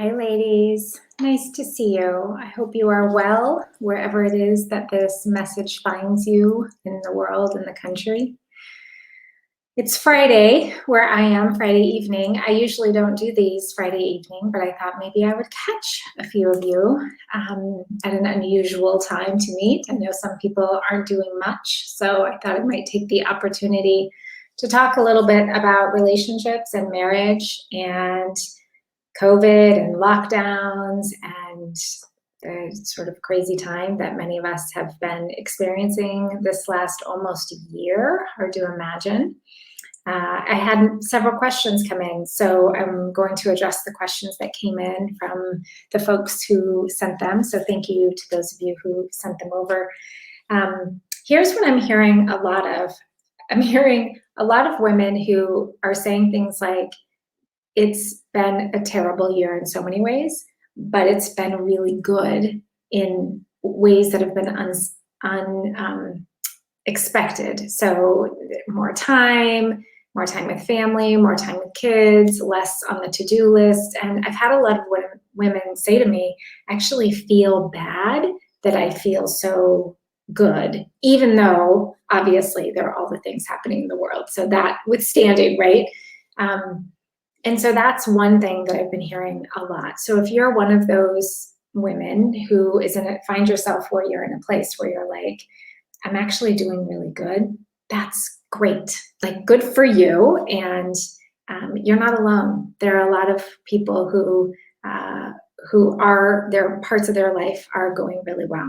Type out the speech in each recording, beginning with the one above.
Hi, ladies. Nice to see you. I hope you are well wherever it is that this message finds you in the world, in the country. It's Friday where I am, Friday evening. I usually don't do these Friday evening, but I thought maybe I would catch a few of you at an unusual time to meet. I know some people aren't doing much, so I thought I might take the opportunity to talk a little bit about relationships and marriage and COVID and lockdowns and the sort of crazy time that many of us have been experiencing this last almost year, hard to imagine. I had several questions come in, so I'm going to address the questions that came in from the folks who sent them. So thank you to those of you who sent them over. Here's what I'm hearing a lot of. I'm hearing a lot of women who are saying things like, it's been a terrible year in so many ways, but it's been really good in ways that have been unexpected. So more time with family, more time with kids, less on the to-do list. And I've had a lot of women say to me, I actually feel bad that I feel so good, even though obviously there are all the things happening in the world. So that withstanding, right? And so that's one thing that I've been hearing a lot. So if you're one of those women who find yourself where you're in a place where you're like, I'm actually doing really good, that's great. Like, good for you. And you're not alone. There are a lot of people who their parts of their life are going really well.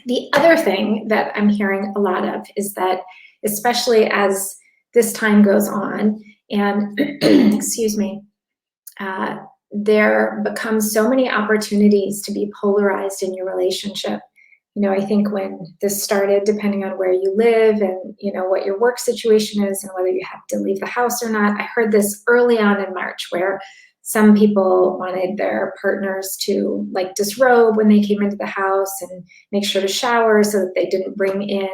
The other thing that I'm hearing a lot of is that, especially as this time goes on, and excuse me, there become so many opportunities to be polarized in your relationship. I think when this started, depending on where you live and, what your work situation is and whether you have to leave the house or not, I heard this early on in March where some people wanted their partners to disrobe when they came into the house and make sure to shower so that they didn't bring in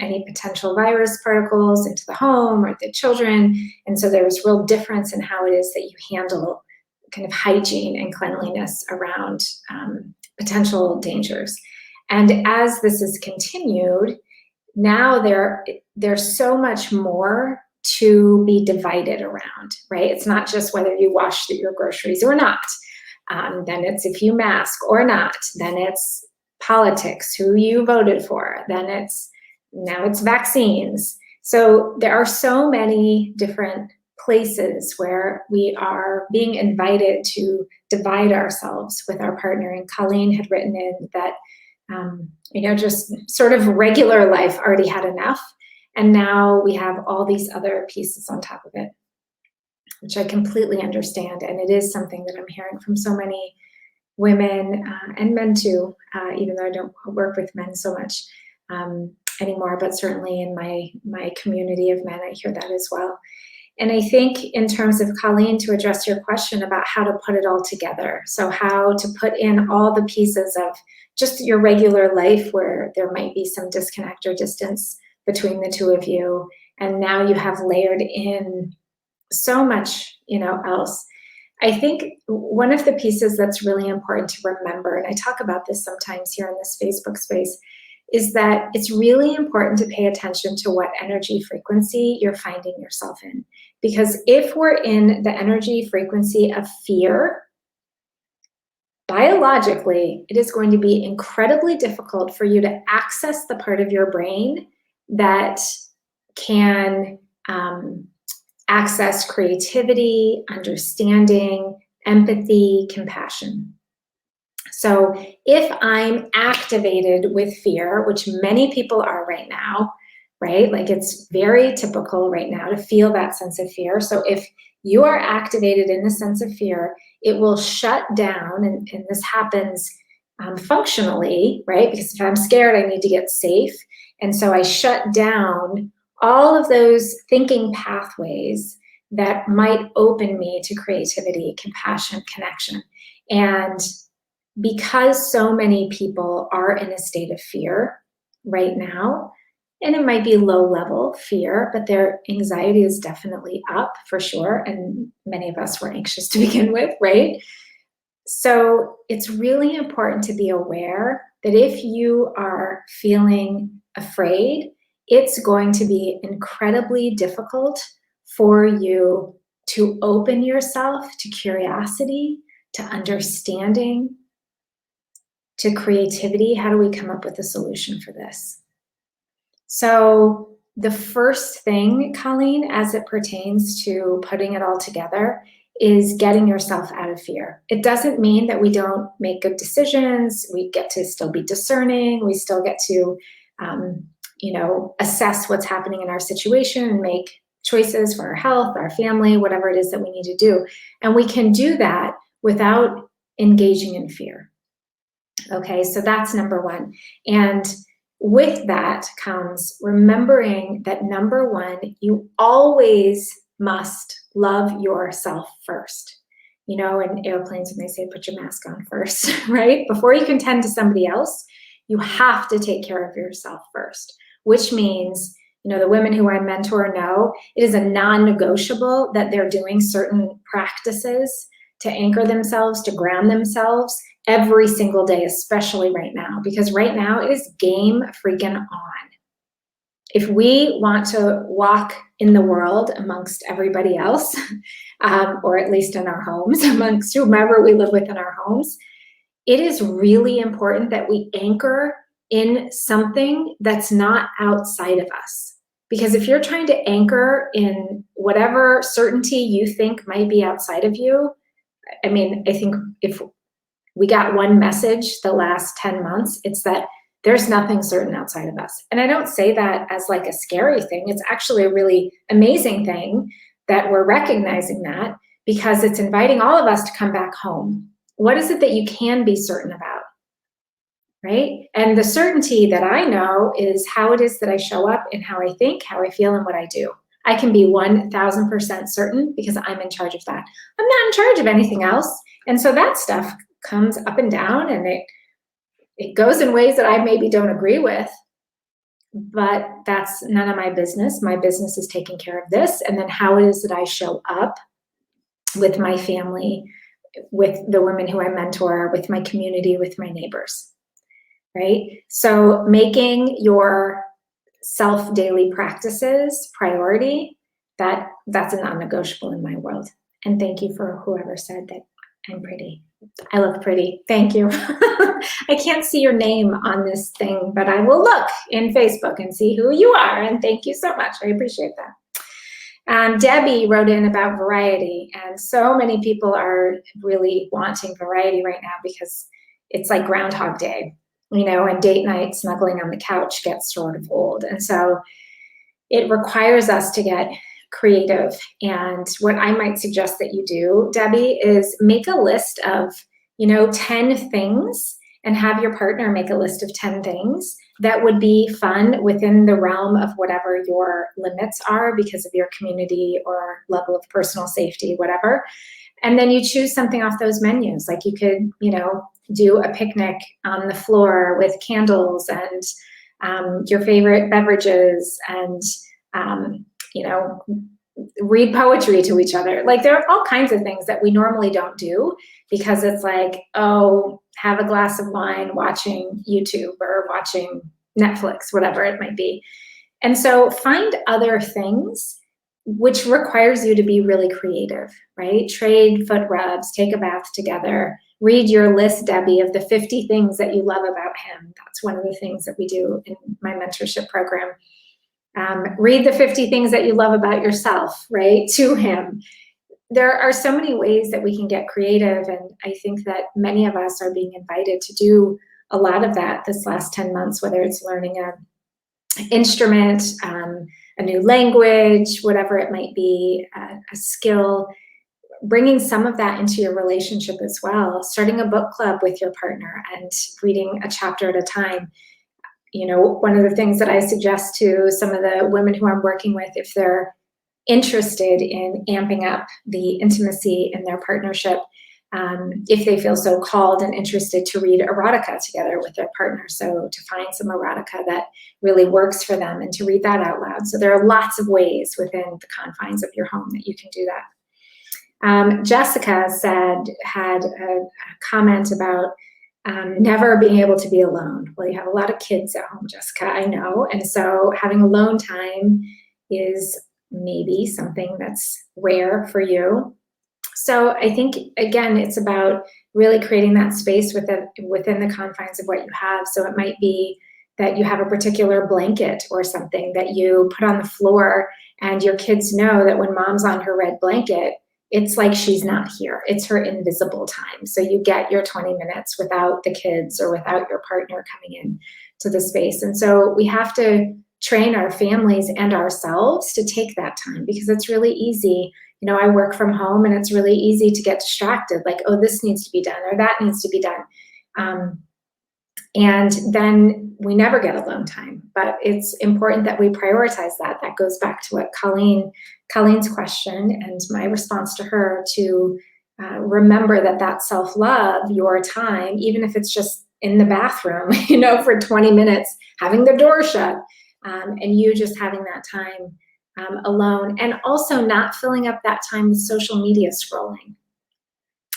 any potential virus particles into the home or the children. And so there was real difference in how it is that you handle kind of hygiene and cleanliness around potential dangers. And as this has continued, now there's so much more to be divided around, right? It's not just whether you wash your groceries or not. Then it's if you mask or not. Then it's politics, who you voted for. Then now it's vaccines. So there are so many different places where we are being invited to divide ourselves with our partner. And Colleen had written in that, just sort of regular life already had enough. And now we have all these other pieces on top of it, which I completely understand. And it is something that I'm hearing from so many women and men too, even though I don't work with men so much anymore, but certainly in my community of men, I hear that as well. And I think in terms of, Colleen, to address your question about how to put it all together, so how to put in all the pieces of just your regular life where there might be some disconnect or distance between the two of you, and now you have layered in so much, else. I think one of the pieces that's really important to remember, and I talk about this sometimes here in this Facebook space, is that it's really important to pay attention to what energy frequency you're finding yourself in. Because if we're in the energy frequency of fear, biologically, it is going to be incredibly difficult for you to access the part of your brain that can access creativity, understanding, empathy, compassion. So if I'm activated with fear, which many people are right now, right? It's very typical right now to feel that sense of fear. So if you are activated in the sense of fear, it will shut down, and this happens functionally, right? Because if I'm scared, I need to get safe. And so I shut down all of those thinking pathways that might open me to creativity, compassion, connection. And because so many people are in a state of fear right now, And it might be low level fear, but their anxiety is definitely up for sure. And many of us were anxious to begin with, right? So it's really important to be aware that if you are feeling afraid, it's going to be incredibly difficult for you to open yourself to curiosity, to understanding, to creativity. How do we come up with a solution for this? So the first thing, Colleen, as it pertains to putting it all together, is getting yourself out of fear. It doesn't mean that we don't make good decisions. We get to still be discerning. We still get to, assess what's happening in our situation and make choices for our health, our family, whatever it is that we need to do. And we can do that without engaging in fear. Okay, so that's number one. And with that comes remembering that number one, you always must love yourself first. You know, in airplanes when they say put your mask on first, right? Before you can tend to somebody else, you have to take care of yourself first, which means, the women who I mentor know it is a non-negotiable that they're doing certain practices to anchor themselves, to ground themselves every single day, especially right now, because right now it is game freaking on. If we want to walk in the world amongst everybody else, or at least in our homes, amongst whomever we live with in our homes, it is really important that we anchor in something that's not outside of us. Because if you're trying to anchor in whatever certainty you think might be outside of you, I think if we got one message the last 10 months, it's that there's nothing certain outside of us. And I don't say that as like a scary thing. It's actually a really amazing thing that we're recognizing that, because it's inviting all of us to come back home. What is it that you can be certain about, right? And the certainty that I know is how it is that I show up and how I think, how I feel, and what I do. I can be 1000% certain because I'm in charge of that. I'm not in charge of anything else. And so that stuff comes up and down, and it goes in ways that I maybe don't agree with, but that's none of my business. My business is taking care of this, and then how it is that I show up with my family, with the women who I mentor, with my community, with my neighbors, right? So making your self daily practices priority, that's a non-negotiable in my world. And thank you for whoever said that I'm pretty. I look pretty. Thank you. I can't see your name on this thing, but I will look in Facebook and see who you are. And thank you so much. I appreciate that. Debbie wrote in about variety, and so many people are really wanting variety right now because it's like Groundhog Day, and date night snuggling on the couch gets sort of old. And so it requires us to get creative. And what I might suggest that you do, Debbie, is make a list of, 10 things, and have your partner make a list of 10 things that would be fun within the realm of whatever your limits are because of your community or level of personal safety, whatever. And then you choose something off those menus. Like you could, do a picnic on the floor with candles and your favorite beverages, and read poetry to each other. Like there are all kinds of things that we normally don't do because it's like, oh, have a glass of wine watching YouTube or watching Netflix, whatever it might be. And so find other things, which requires you to be really creative, right? Trade foot rubs, take a bath together, read your list, Debbie, of the 50 things that you love about him. That's one of the things that we do in my mentorship program. Read the 50 things that you love about yourself, right, to him. There are so many ways that we can get creative, and I think that many of us are being invited to do a lot of that this last 10 months, whether it's learning an instrument, a new language, whatever it might be, a skill, bringing some of that into your relationship as well, starting a book club with your partner and reading a chapter at a time. One of the things that I suggest to some of the women who I'm working with, if they're interested in amping up the intimacy in their partnership, if they feel so called and interested to read erotica together with their partner. So to find some erotica that really works for them and to read that out loud. So there are lots of ways within the confines of your home that you can do that. Jessica had a comment about never being able to be alone. Well, you have a lot of kids at home, Jessica, I know. And so having alone time is maybe something that's rare for you. So I think, again, it's about really creating that space within the confines of what you have. So it might be that you have a particular blanket or something that you put on the floor, and your kids know that when mom's on her red blanket, it's like she's not here. It's her invisible time. So you get your 20 minutes without the kids or without your partner coming in to the space. And so we have to train our families and ourselves to take that time, because it's really easy. You know, I work from home and it's really easy to get distracted, like, oh, this needs to be done or that needs to be done. And then we never get alone time, but it's important that we prioritize that. That goes back to what Colleen's question and my response to her, to remember that self-love, your time, even if it's just in the bathroom, you know, for 20 minutes, having the door shut, and you just having that time alone, and also not filling up that time with social media scrolling,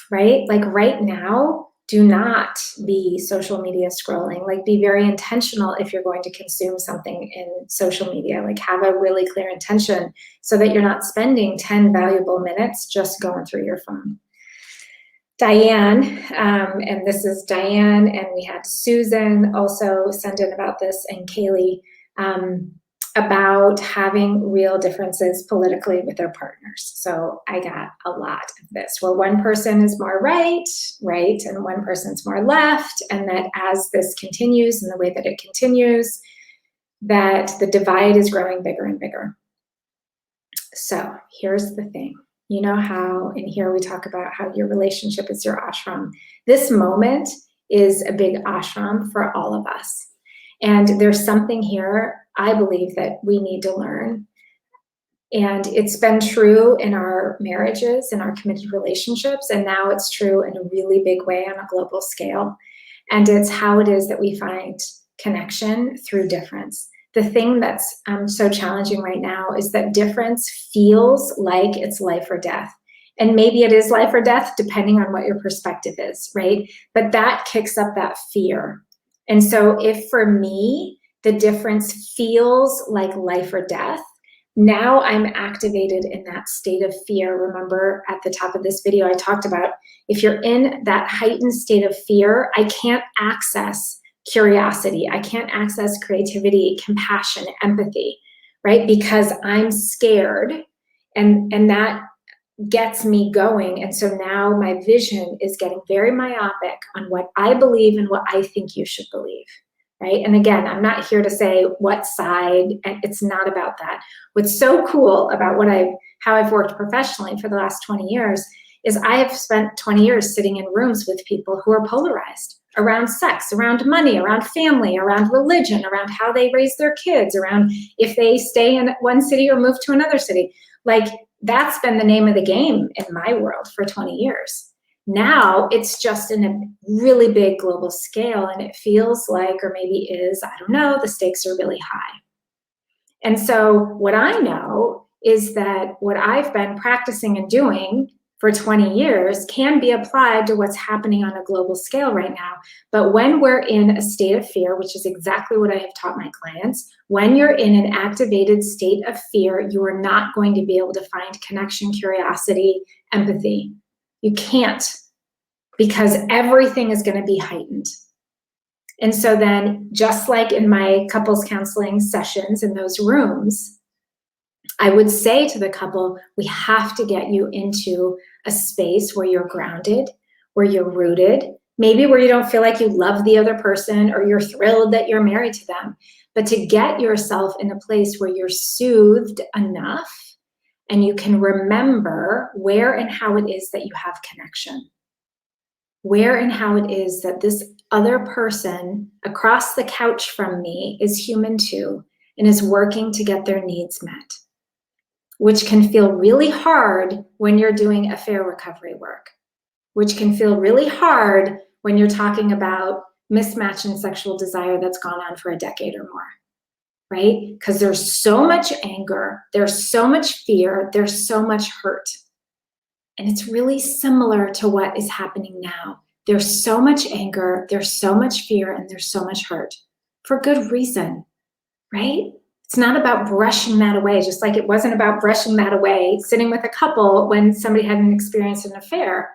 right? Like right now, do not be social media scrolling. Like, be very intentional if you're going to consume something in social media. Like, have a really clear intention so that you're not spending 10 valuable minutes just going through your phone. Diane, and this is Diane, and we had Susan also send in about this, and Kaylee, about having real differences politically with their partners. So I got a lot of this, where one person is more right, and one person's more left, and that as this continues and the way that it continues, that the divide is growing bigger and bigger. So here's the thing. You know how in here we talk about how your relationship is your ashram. This moment is a big ashram for all of us. And there's something here, I believe, that we need to learn. And it's been true in our marriages, in our committed relationships, and now it's true in a really big way on a global scale. And it's how it is that we find connection through difference. The thing that's so challenging right now is that difference feels like it's life or death. And maybe it is life or death, depending on what your perspective is, right? But that kicks up that fear. And so if for me, the difference feels like life or death, now I'm activated in that state of fear. Remember at the top of this video, I talked about, if you're in that heightened state of fear, I can't access curiosity. I can't access creativity, compassion, empathy, right? Because I'm scared, and that gets me going. And so now my vision is getting very myopic on what I believe and what I think you should believe, right? And again, I'm not here to say what side, and it's not about that. What's so cool about how I've worked professionally for the last 20 years is I have spent 20 years sitting in rooms with people who are polarized around sex, around money, around family, around religion, around how they raise their kids, around if they stay in one city or move to another city. Like, that's been the name of the game in my world for 20 years. Now it's just in a really big global scale, and it feels like, or maybe is, I don't know, the stakes are really high. And so what I know is that what I've been practicing and doing for 20 years can be applied to what's happening on a global scale right now. But when we're in a state of fear, which is exactly what I have taught my clients, when you're in an activated state of fear, you are not going to be able to find connection, curiosity, empathy. You can't, because everything is going to be heightened. And so then, just like in my couples counseling sessions in those rooms, I would say to the couple, we have to get you into a space where you're grounded, where you're rooted, maybe where you don't feel like you love the other person or you're thrilled that you're married to them, but to get yourself in a place where you're soothed enough and you can remember where and how it is that you have connection, where and how it is that this other person across the couch from me is human too and is working to get their needs met, which can feel really hard when you're doing affair recovery work. which can feel really hard when you're talking about mismatch in sexual desire that's gone on for a decade or more, right? Because there's so much anger, there's so much fear, there's so much hurt. And it's really similar to what is happening now. There's so much anger, there's so much fear, and there's so much hurt for good reason, right? It's not about brushing that away, just like it wasn't about brushing that away, sitting with a couple when somebody hadn't experienced an affair.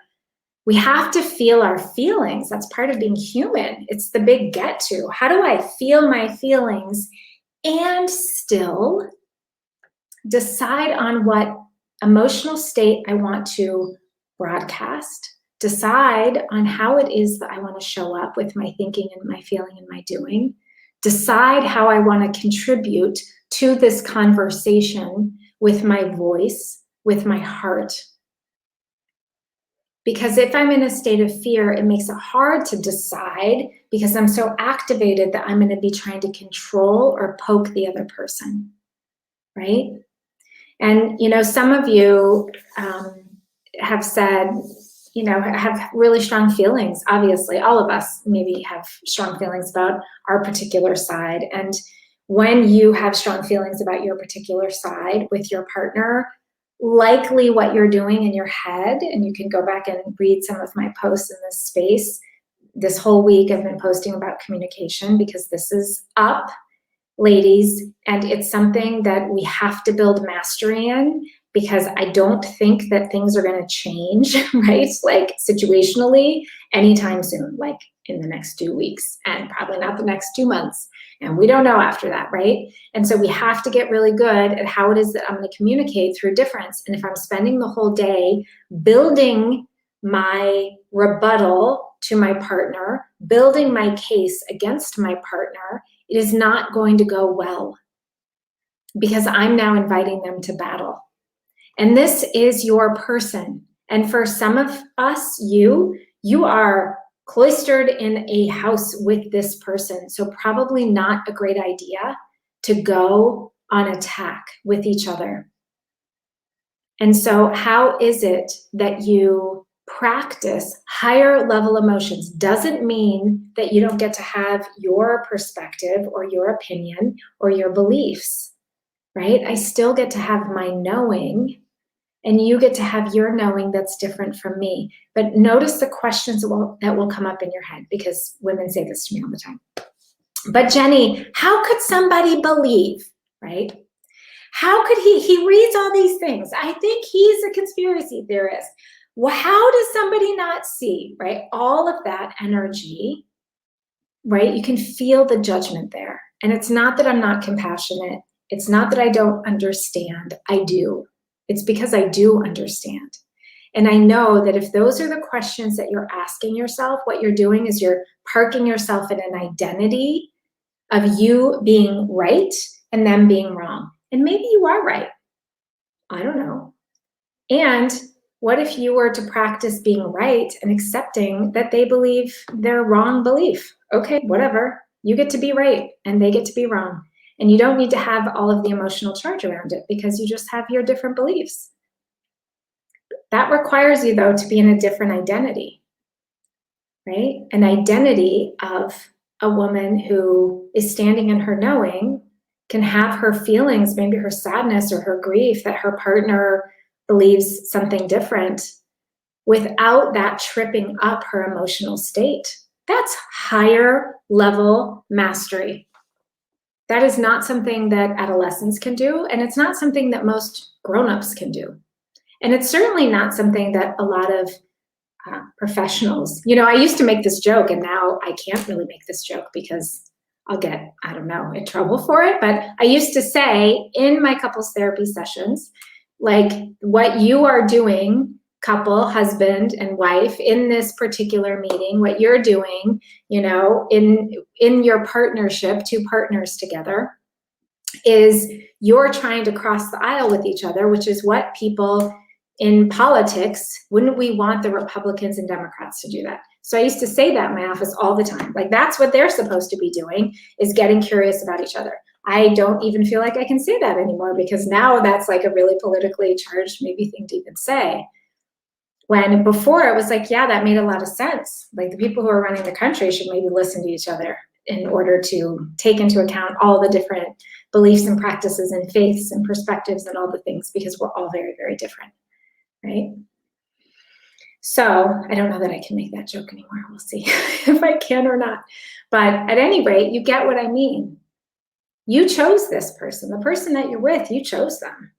We have to feel our feelings. That's part of being human. It's the big get to. How do I feel my feelings and still decide on what emotional state I want to broadcast, decide on how it is that I want to show up with my thinking and my feeling and my doing, decide how I want to contribute to this conversation with my voice, with my heart. Because if I'm in a state of fear, it makes it hard to decide because I'm so activated that I'm going to be trying to control or poke the other person, right? And, you know, some of you have said, you know, have really strong feelings. Obviously, all of us maybe have strong feelings about our particular side. And when you have strong feelings about your particular side with your partner, likely what you're doing in your head, and you can go back and read some of my posts in this space. This whole week I've been posting about communication because this is up, ladies, and it's something that we have to build mastery in, because I don't think that things are going to change, right? Like situationally anytime soon, like in the next 2 weeks, and probably not the next 2 months. And we don't know after that, right? And so we have to get really good at how it is that I'm going to communicate through difference. And if I'm spending the whole day building my rebuttal to my partner, building my case against my partner, it is not going to go well, because I'm now inviting them to battle. And this is your person. And for some of us, you are cloistered in a house with this person. So probably not a great idea to go on attack with each other. And so how is it that you practice higher level emotions? Doesn't mean that you don't get to have your perspective or your opinion or your beliefs, right? I still get to have my knowing, and you get to have your knowing that's different from me. But notice the questions that will come up in your head, because women say this to me all the time. But Jenny, how could somebody believe, right? How could he reads all these things. I think he's a conspiracy theorist. Well, how does somebody not see, right? All of that energy, right? You can feel the judgment there. And it's not that I'm not compassionate. It's not that I don't understand. I do. It's because I do understand. And I know that if those are the questions that you're asking yourself, what you're doing is you're parking yourself in an identity of you being right and them being wrong. And maybe you are right. I don't know. And what if you were to practice being right and accepting that they believe their wrong belief? Okay, whatever. You get to be right and they get to be wrong. And you don't need to have all of the emotional charge around it, because you just have your different beliefs. That requires you, though, to be in a different identity, right? An identity of a woman who is standing in her knowing, can have her feelings, maybe her sadness or her grief, that her partner believes something different, without that tripping up her emotional state. That's higher level mastery. That is not something that adolescents can do, and it's not something that most grown-ups can do. And it's certainly not something that a lot of professionals, you know, I used to make this joke, and now I can't really make this joke because I'll get, I don't know, in trouble for it. But I used to say in my couples therapy sessions, like, what you are doing, couple, husband and wife, in this particular meeting, what you're doing, you know, in your partnership, two partners together, is you're trying to cross the aisle with each other, which is what people in politics, wouldn't we want the Republicans and Democrats to do that? So I used to say that in my office all the time. Like, that's what they're supposed to be doing, is getting curious about each other. I don't even feel like I can say that anymore, because now that's like a really politically charged maybe thing to even say. When before it was like, yeah, that made a lot of sense. Like the people who are running the country should maybe listen to each other in order to take into account all the different beliefs and practices and faiths and perspectives and all the things, because we're all very, very different, right? So I don't know that I can make that joke anymore. We'll see if I can or not. But at any rate, you get what I mean. You chose this person. The person that you're with, you chose them.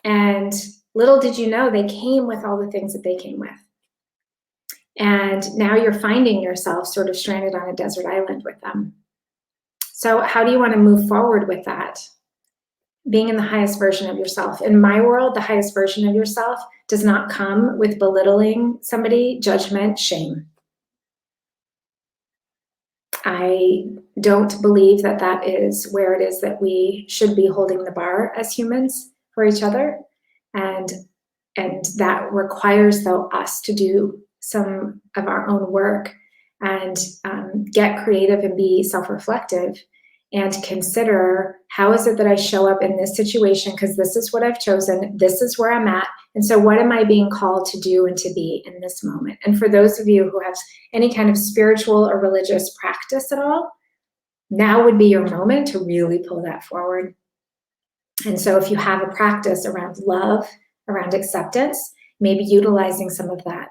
And little did you know, they came with all the things that they came with. And now you're finding yourself sort of stranded on a desert island with them. So how do you want to move forward with that? Being in the highest version of yourself. In my world, the highest version of yourself does not come with belittling somebody, judgment, shame. I don't believe that that is where it is that we should be holding the bar as humans for each other. And that requires, though, us to do some of our own work and get creative and be self-reflective and consider, how is it that I show up in this situation? Because this is what I've chosen. This is where I'm at. And so what am I being called to do and to be in this moment? And for those of you who have any kind of spiritual or religious practice at all, now would be your moment to really pull that forward. And so if you have a practice around love, around acceptance, maybe utilizing some of that.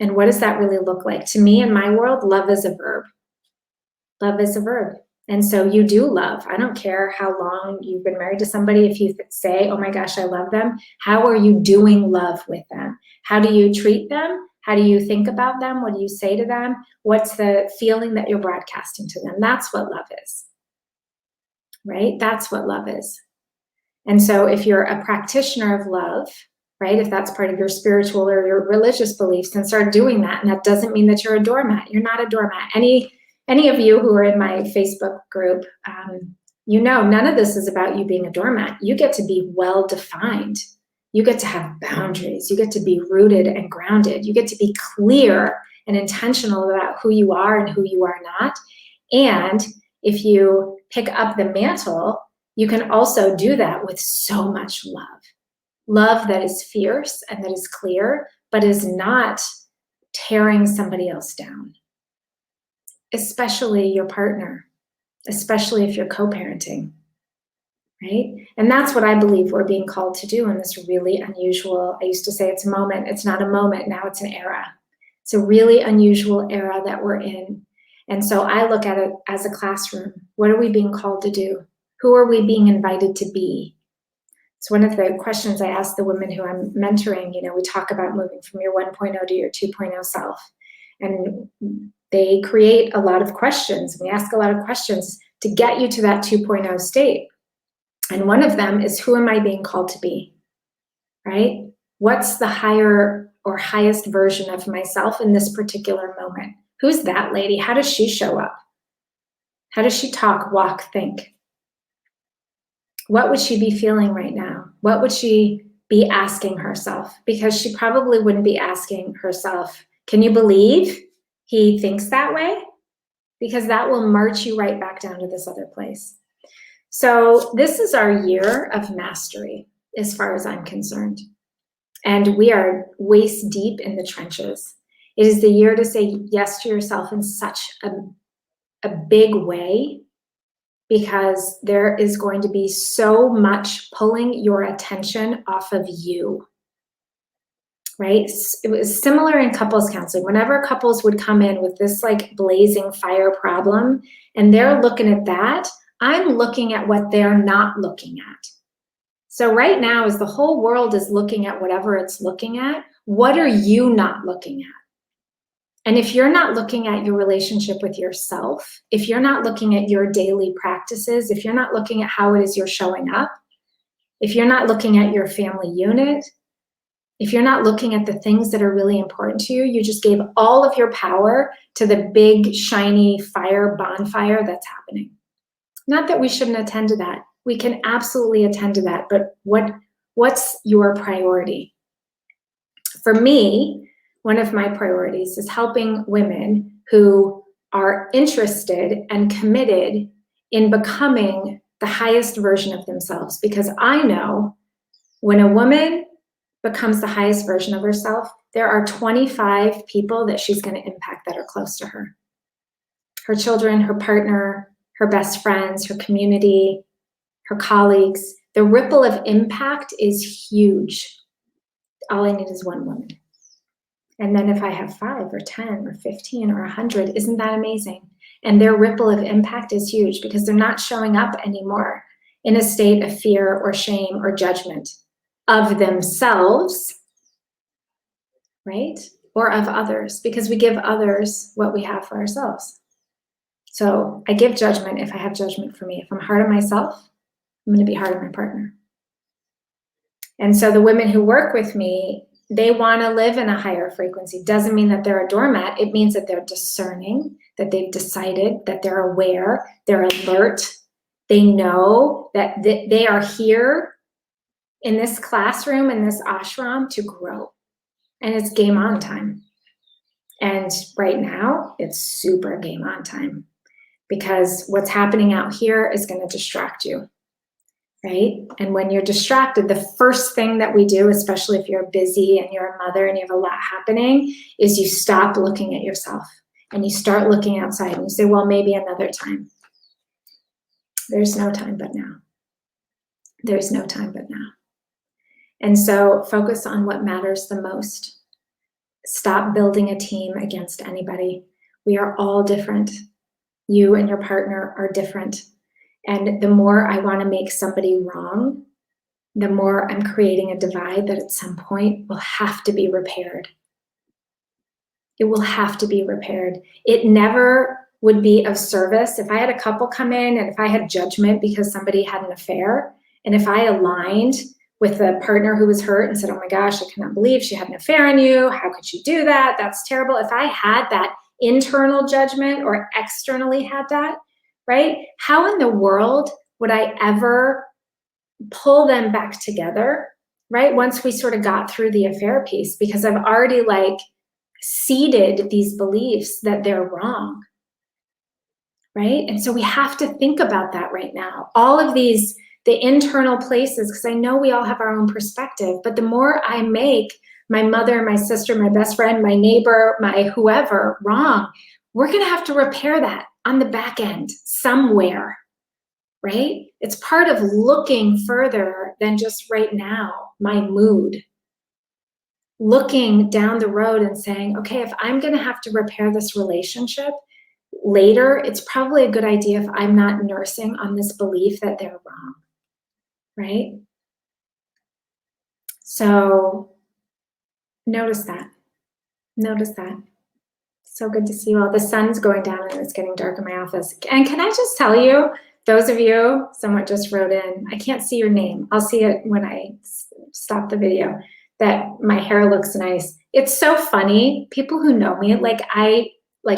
And what does that really look like? To me, in my world, love is a verb. Love is a verb. And so you do love. I don't care how long you've been married to somebody. If you say, oh my gosh, I love them, how are you doing love with them? How do you treat them? How do you think about them? What do you say to them? What's the feeling that you're broadcasting to them? That's what love is, right? That's what love is. And so if you're a practitioner of love, right, if that's part of your spiritual or your religious beliefs, then start doing that. And that doesn't mean that you're a doormat. You're not a doormat. Any of you who are in my Facebook group, you know, none of this is about you being a doormat. You get to be well-defined. You get to have boundaries. You get to be rooted and grounded. You get to be clear and intentional about who you are and who you are not. And if you pick up the mantle, you can also do that with so much love. Love that is fierce and that is clear, but is not tearing somebody else down. Especially your partner, especially if you're co-parenting, right? And that's what I believe we're being called to do in this really unusual, I used to say it's a moment, it's not a moment, now it's an era. It's a really unusual era that we're in. And so I look at it as a classroom. What are we being called to do? Who are we being invited to be? It's one of the questions I ask the women who I'm mentoring. You know, we talk about moving from your 1.0 to your 2.0 self. And they create a lot of questions. We ask a lot of questions to get you to that 2.0 state. And one of them is, who am I being called to be, right? What's the higher or highest version of myself in this particular moment? Who's that lady? How does she show up? How does she talk, walk, think? What would she be feeling right now? What would she be asking herself? Because she probably wouldn't be asking herself, can you believe he thinks that way? Because that will march you right back down to this other place. So this is our year of mastery, as far as I'm concerned. And we are waist deep in the trenches. It is the year to say yes to yourself in such a big way, because there is going to be so much pulling your attention off of you. Right? It was similar in couples counseling. Whenever couples would come in with this like blazing fire problem and they're looking at that, I'm looking at what they're not looking at. So right now, as the whole world is looking at whatever it's looking at, what are you not looking at? And if you're not looking at your relationship with yourself, if you're not looking at your daily practices, if you're not looking at how it is you're showing up, if you're not looking at your family unit, if you're not looking at the things that are really important to you, you just gave all of your power to the big, shiny fire, bonfire that's happening. Not that we shouldn't attend to that. We can absolutely attend to that, but what's your priority? For me, one of my priorities is helping women who are interested and committed in becoming the highest version of themselves, because I know when a woman becomes the highest version of herself, there are 25 people that she's going to impact that are close to her. Her children, her partner, her best friends, her community, her colleagues. The ripple of impact is huge. All I need is one woman. And then if I have 5 or 10 or 15 or 100, isn't that amazing? And their ripple of impact is huge because they're not showing up anymore in a state of fear or shame or judgment of themselves, right? Or of others, because we give others what we have for ourselves. So I give judgment if I have judgment for me. If I'm hard on myself, I'm going to be hard on my partner. And so the women who work with me, they want to live in a higher frequency. Doesn't mean that they're a doormat. It means that they're discerning, that they've decided, that they're aware, they're alert. They know that they are here in this classroom, in this ashram to grow. And it's game on time. And right now, it's super game on time because what's happening out here is going to distract you. Right? And when you're distracted, the first thing that we do, especially if you're busy and you're a mother and you have a lot happening, is you stop looking at yourself and you start looking outside and you say, well, maybe another time. There's no time but now. There's no time but now. And so focus on what matters the most. Stop building a team against anybody. We are all different. You and your partner are different. And the more I want to make somebody wrong, the more I'm creating a divide that at some point will have to be repaired. It will have to be repaired. It never would be of service if I had a couple come in and if I had judgment because somebody had an affair, and if I aligned with the partner who was hurt and said, oh my gosh, I cannot believe she had an affair on you. How could she do that? That's terrible. If I had that internal judgment or externally had that, right? How in the world would I ever pull them back together, right? Once we sort of got through the affair piece, because I've already like seeded these beliefs that they're wrong, right? And so we have to think about that right now. All of these, the internal places, because I know we all have our own perspective, but the more I make my mother, my sister, my best friend, my neighbor, my whoever wrong, we're going to have to repair that on the back end somewhere, right? It's part of looking further than just right now, my mood. Looking down the road and saying, okay, if I'm going to have to repair this relationship later, it's probably a good idea if I'm not nursing on this belief that they're wrong, right? So notice that. Notice that. So good to see you all. The sun's going down and it's getting dark in my office. And can I just tell you, those of you, someone just wrote in, I can't see your name. I'll see it when I stop the video, that my hair looks nice. It's so funny. People who know me, like I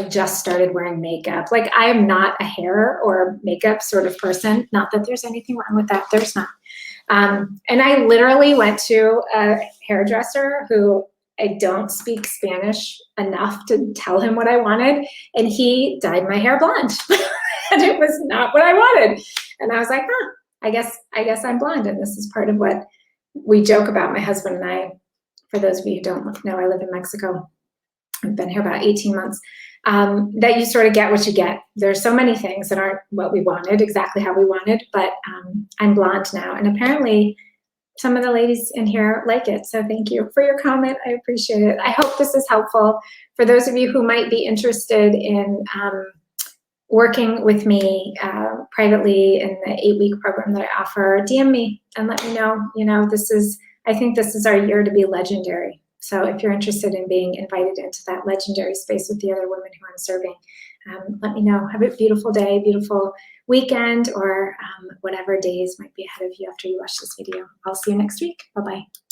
just started wearing makeup. Like I am not a hair or makeup sort of person. Not that there's anything wrong with that. There's not. And I literally went to a hairdresser who I don't speak Spanish enough to tell him what I wanted. And he dyed my hair blonde. And it was not what I wanted. And I was like, I guess I'm blonde. And this is part of what we joke about, my husband and I. For those of you who don't know, I live in Mexico. I've been here about 18 months. That you sort of get what you get. There's so many things that aren't what we wanted, exactly how we wanted, but I'm blonde now. And apparently some of the ladies in here like it. So thank you for your comment. I appreciate it. I hope this is helpful for those of you who might be interested in working with me privately in the 8-week program that I offer. DM me and let me know. You know, I think this is our year to be legendary. So if you're interested in being invited into that legendary space with the other women who I'm serving, let me know. Have a beautiful day, beautiful weekend, or whatever days might be ahead of you after you watch this video. I'll see you next week. Bye-bye.